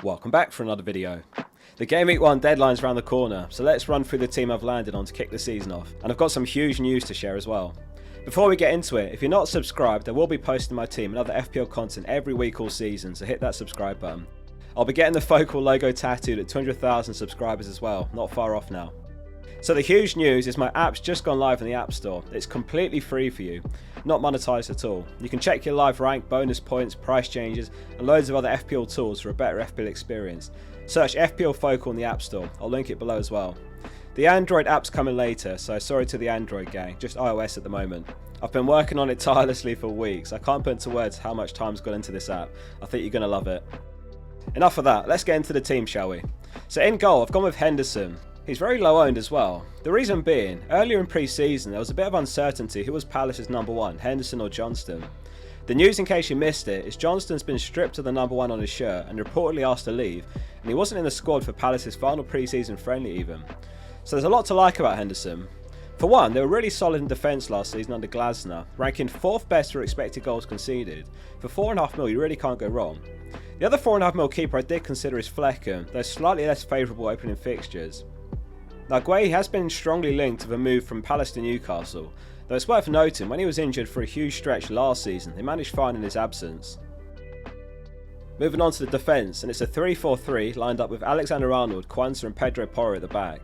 Welcome back for another video. The Gameweek 1 deadline's around the corner, so let's run through the team I've landed on to kick the season off. And I've got some huge news to share as well. Before we get into it, if you're not subscribed, I will be posting my team and other FPL content every week all season, so hit that subscribe button. I'll be getting the Focal logo tattooed at 200,000 subscribers as well, not far off now. So the huge news is my app's just gone live in the App Store. It's completely free for you, not monetized at all. You can check your live rank, bonus points, price changes, and loads of other FPL tools for a better FPL experience. Search fplfocal in the App Store, I'll link it below as well. The Android app's coming later, so sorry to the Android gang, just iOS at the moment. I've been working on it tirelessly for weeks. I can't put into words how much time's gone into this app. I think you're going to love it. Enough of that, let's get into the team, shall we? So in goal, I've gone with Henderson. He's very low owned as well. The reason being, earlier in pre-season there was a bit of uncertainty who was Palace's number one, Henderson or Johnston. The news, in case you missed it, is Johnston's been stripped of the number one on his shirt and reportedly asked to leave, and he wasn't in the squad for Palace's final pre-season friendly even. So there's a lot to like about Henderson. For one, they were really solid in defence last season under Glasner, ranking 4th best for expected goals conceded. For 4.5 mil you really can't go wrong. The other 4.5 mil keeper I did consider is Flecken, though slightly less favourable opening fixtures. Now Gueye has been strongly linked with a move from Palace to Newcastle, though it's worth noting when he was injured for a huge stretch last season, they managed fine in his absence. Moving on to the defence, and it's a 3-4-3 lined up with Alexander-Arnold, Quansah and Pedro Porro at the back.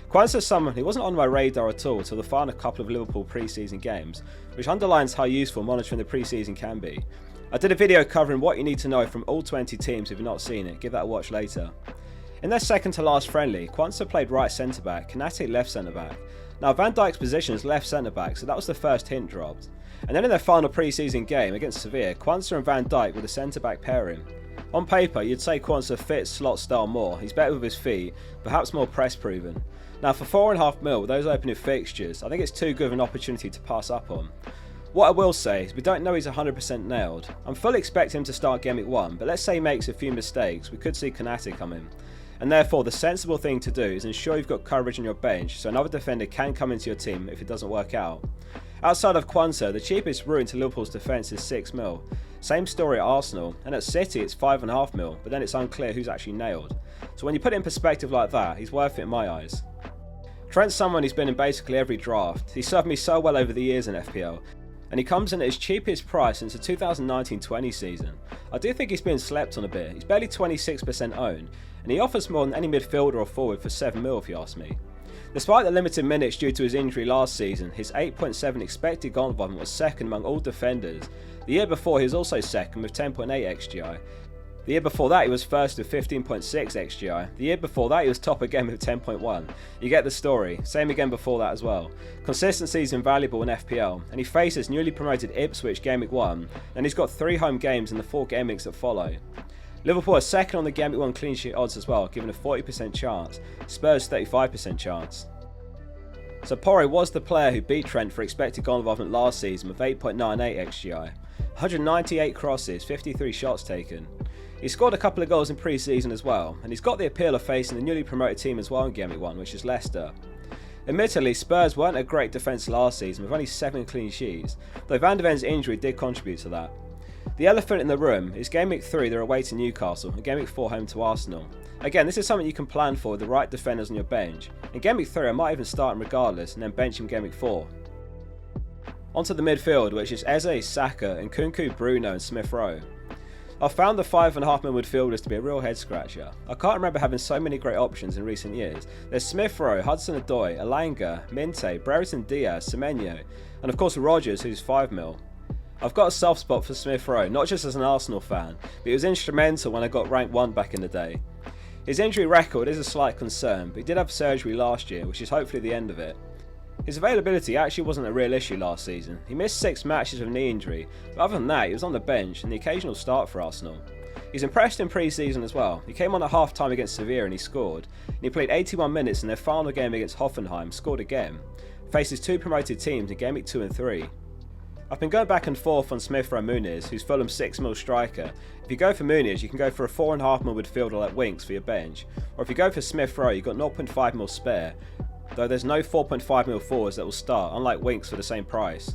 Quansah's someone who wasn't on my radar at all till the final couple of Liverpool pre-season games, which underlines how useful monitoring the pre-season can be. I did a video covering what you need to know from all 20 teams. If you've not seen it, give that a watch later. In their second to last friendly, Quansah played right centre back, Kanate left centre back. Now Van Dijk's position is left centre back, so that was the first hint dropped. And then in their final pre-season game against Sevilla, Quansah and Van Dijk were the centre back pairing. On paper, you'd say Quansah fits slot style more, he's better with his feet, perhaps more press proven. Now for 4.5 mil with those opening fixtures, I think it's too good of an opportunity to pass up on. What I will say is we don't know he's 100% nailed. I'm fully expecting him to start Gameweek 1, but let's say he makes a few mistakes, we could see Kanate come in. And therefore the sensible thing to do is ensure you've got coverage on your bench so another defender can come into your team if it doesn't work out. Outside of Quansah, the cheapest route into Liverpool's defence is 6 mil. Same story at Arsenal, and at City it's 5.5 mil, but then it's unclear who's actually nailed. So when you put it in perspective like that, he's worth it in my eyes. Trent's someone who's been in basically every draft. He served me so well over the years in FPL, and he comes in at his cheapest price since the 2019-20 season. I do think he's been slept on a bit. He's barely 26% owned, and he offers more than any midfielder or forward for 7 mil if you ask me. Despite the limited minutes due to his injury last season, his 8.7 expected goal involvement was second among all defenders. The year before he was also second with 10.8 XGI. The year before that he was first with 15.6 XGI. The year before that he was top again with 10.1. You get the story. Same again before that as well. Consistency is invaluable in FPL, and he faces newly promoted Ipswich Gameweek 1, and he's got 3 home games in the 4 game weeks that follow. Liverpool are second on the Gameweek 1 clean sheet odds as well, given a 40% chance. Spurs 35% chance. So Porro was the player who beat Trent for expected goal involvement last season with 8.98 XGI. 198 crosses, 53 shots taken. He scored a couple of goals in pre-season as well, and he's got the appeal of facing the newly promoted team as well in Gameweek 1, which is Leicester. Admittedly, Spurs weren't a great defence last season with only 7 clean sheets, though Van de Ven's injury did contribute to that. The elephant in the room is Gameweek 3 they're away to Newcastle and Gameweek 4 home to Arsenal. Again, this is something you can plan for with the right defenders on your bench. In Gameweek 3 I might even start him regardless and then bench him Gameweek 4. Onto the midfield, which is Eze, Saka, and Nkunku, Bruno and Smith Rowe. I've found the 5.5 mil midfielders to be a real head scratcher. I can't remember having so many great options in recent years. There's Smith Rowe, Hudson-Odoi, Elanga, Minte, Brereton Diaz, Semenyo, and of course Rodgers, who's 5 mil. I've got a soft spot for Smith Rowe, not just as an Arsenal fan, but he was instrumental when I got ranked 1 back in the day. His injury record is a slight concern, but he did have surgery last year, which is hopefully the end of it. His availability actually wasn't a real issue last season. He missed 6 matches with knee injury, but other than that he was on the bench and the occasional start for Arsenal. He's impressed in pre-season as well. He came on at half-time against Sevilla and he scored. And he played 81 minutes in their final game against Hoffenheim, scored again. Faces 2 promoted teams in Gameweek 2 and 3. I've been going back and forth on Smith Rowe Muniz, who's Fulham's 6 mil striker. If you go for Muniz, you can go for a 4.5 mil midfielder like Winks for your bench. Or if you go for Smith Rowe, you've got 0.5 mil spare, though there's no 4.5 mil forwards that will start, unlike Winks for the same price.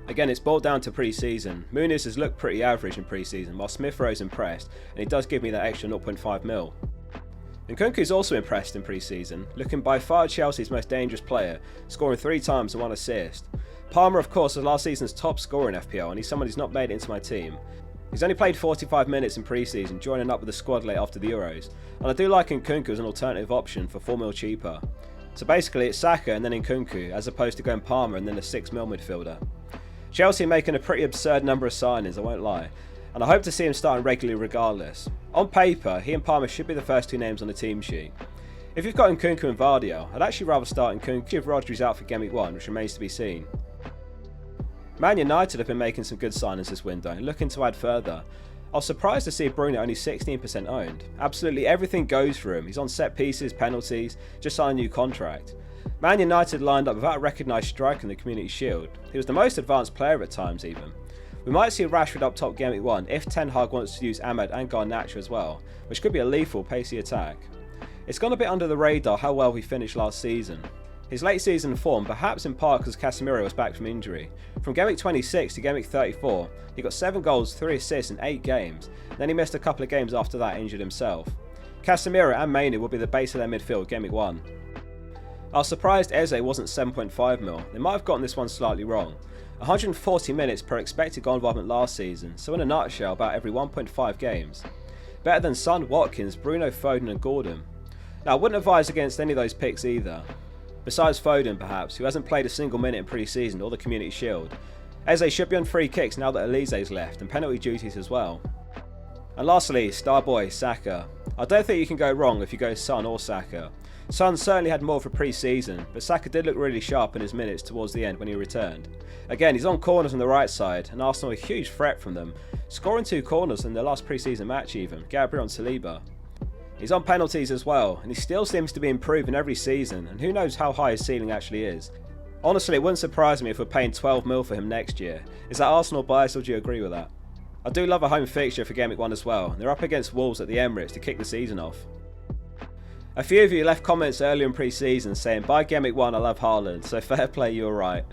Again, it's boiled down to pre-season. Muniz has looked pretty average in pre-season, while Smith Rowe's impressed, and he does give me that extra 0.5 mil. Nkunku's also impressed in pre-season, looking by far Chelsea's most dangerous player, scoring 3 times and 1 assist. Palmer, of course, was last season's top scorer in FPL, and he's someone who's not made it into my team. He's only played 45 minutes in pre-season, joining up with the squad late after the Euros, and I do like Nkunku as an alternative option for 4 mil cheaper. So basically it's Saka and then Nkunku, as opposed to going Palmer and then a 6 mil midfielder. Chelsea are making a pretty absurd number of signings, I won't lie, and I hope to see him starting regularly regardless. On paper, he and Palmer should be the first 2 names on the team sheet. If you've got Nkunku and Vardiel, I'd actually rather start Nkunku if Rodri's out for Gameweek 1, which remains to be seen. Man United have been making some good signings this window and looking to add further. I was surprised to see Bruno only 16% owned. Absolutely everything goes for him. He's on set pieces, penalties, just signed a new contract. Man United lined up without a recognised striker in the Community Shield. He was the most advanced player at times even. We might see Rashford up top Gameweek 1 if Ten Hag wants to use Ahmed and Garnacho as well, which could be a lethal pacey attack. It's gone a bit under the radar how well he finished last season. His late season form, perhaps in part because Casemiro was back from injury. From Gameweek 26 to Gameweek 34, he got 7 goals, 3 assists in 8 games, then he missed a couple of games after that, injured himself. Casemiro and Mainu will be the base of their midfield Gameweek 1. I was surprised Eze wasn't 7.5 mil. They might have gotten this one slightly wrong. 140 minutes per expected goal involvement last season, so in a nutshell about every 1.5 games. Better than Son, Watkins, Bruno, Foden and Gordon. Now I wouldn't advise against any of those picks either. Besides Foden perhaps, who hasn't played a single minute in pre-season or the Community Shield. Eze should be on free kicks now that Elise's left, and penalty duties as well. And lastly, star boy Saka. I don't think you can go wrong if you go Son or Saka. Son certainly had more for pre-season, but Saka did look really sharp in his minutes towards the end when he returned. Again, he's on corners on the right side, and Arsenal a huge threat from them, scoring 2 corners in their last pre-season match even, Gabriel and Saliba. He's on penalties as well, and he still seems to be improving every season, and who knows how high his ceiling actually is. Honestly, it wouldn't surprise me if we're paying 12 mil for him next year. Is that Arsenal bias, or do you agree with that? I do love a home fixture for Gameweek 1 as well. They're up against Wolves at the Emirates to kick the season off. A few of you left comments earlier in pre-season saying, by Gameweek 1 I love Haaland, so fair play, you were right.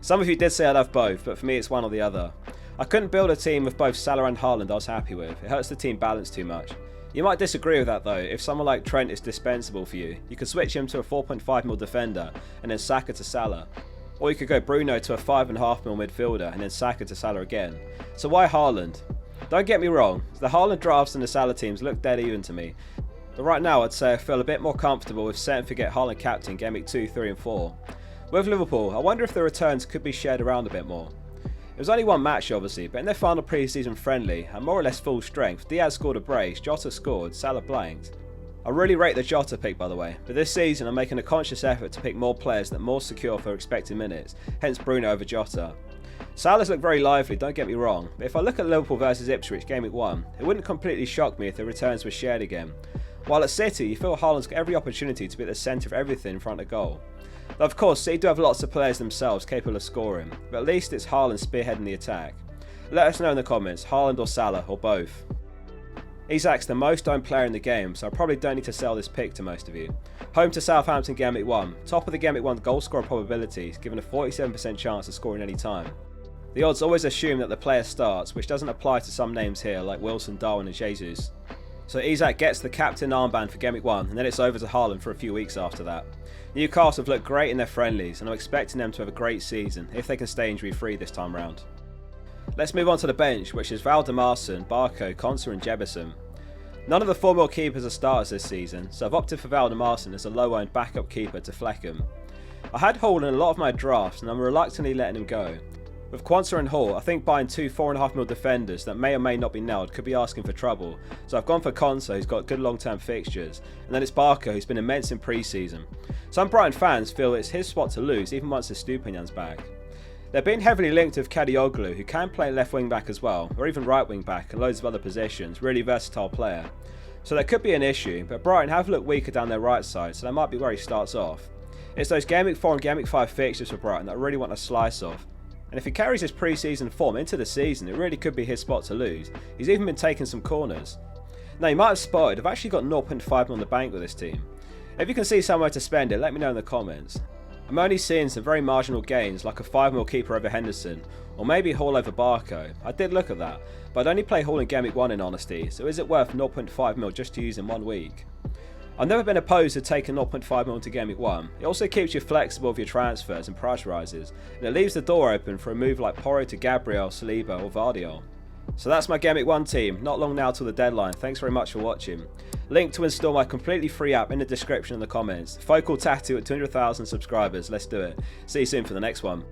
Some of you did say I love both, but for me it's one or the other. I couldn't build a team with both Salah and Haaland I was happy with. It hurts the team balance too much. You might disagree with that though. If someone like Trent is dispensable for you, you could switch him to a 4.5 mil defender and then Saka to Salah. Or you could go Bruno to a 5.5 mil midfielder and then Saka to Salah again. So why Haaland? Don't get me wrong, the Haaland drafts and the Salah teams look dead even to me. But right now I'd say I feel a bit more comfortable with set and forget Haaland captain Gameweek 2, 3 and 4. With Liverpool, I wonder if the returns could be shared around a bit more. It was only one match obviously, but in their final pre-season friendly, at more or less full strength, Diaz scored a brace, Jota scored, Salah blanked. I really rate the Jota pick by the way, but this season I'm making a conscious effort to pick more players that are more secure for expected minutes, hence Bruno over Jota. Salah's look very lively, don't get me wrong, but if I look at Liverpool versus Ipswich Gameweek 1, it wouldn't completely shock me if the returns were shared again. While at City, you feel Haaland's got every opportunity to be at the centre of everything in front of goal. Though of course, City do have lots of players themselves capable of scoring, but at least it's Haaland spearheading the attack. Let us know in the comments, Haaland or Salah, or both. Isak's the most owned player in the game, so I probably don't need to sell this pick to most of you. Home to Southampton Gameweek 1, top of the Gameweek 1 goal scorer probabilities, given a 47% chance of scoring any time. The odds always assume that the player starts, which doesn't apply to some names here like Wilson, Darwin and Jesus. So Isak gets the captain armband for Gameweek 1, and then it's over to Haaland for a few weeks after that. Newcastle have looked great in their friendlies, and I'm expecting them to have a great season, if they can stay injury free this time round. Let's move on to the bench, which is Valdemarson, Barco, Konsa and Jebison. None of the 4 mil keepers are starters this season, so I've opted for Valdemarson as a low-owned backup keeper to Fleckham. I had Hall in a lot of my drafts, and I'm reluctantly letting him go. With Quansah and Hall, I think buying 2 4.5 mil defenders that may or may not be nailed could be asking for trouble, so I've gone for Quansah, who's got good long-term fixtures, and then it's Barker, who's been immense in pre-season. Some Brighton fans feel it's his spot to lose even once Estupiñán's back. They're being heavily linked with Kadioglu, who can play left wing back as well, or even right wing back and loads of other positions, really versatile player. So that could be an issue, but Brighton have looked weaker down their right side, so that might be where he starts off. It's those Gameweek 4 and Gameweek 5 fixtures for Brighton that I really want to slice off. And if he carries his pre-season form into the season, it really could be his spot to lose. He's even been taking some corners. Now you might have spotted, I've actually got 0.5 on the bank with this team. If you can see somewhere to spend it, let me know in the comments. I'm only seeing some very marginal gains like a 5mm keeper over Henderson, or maybe Hall over Barco. I did look at that, but I'd only play Hall in Gameweek 1 in honesty, so is it worth 0.5mm just to use in 1 week? I've never been opposed to taking 0.5mm to Gameweek 1. It also keeps you flexible with your transfers and price rises, and it leaves the door open for a move like Porro to Gabriel, Saliba or Vardiol. So that's my Gameweek 1 team, not long now till the deadline. Thanks very much for watching. Link to install my completely free app in the description and the comments. Focal tattoo at 200,000 subscribers, let's do it. See you soon for the next one.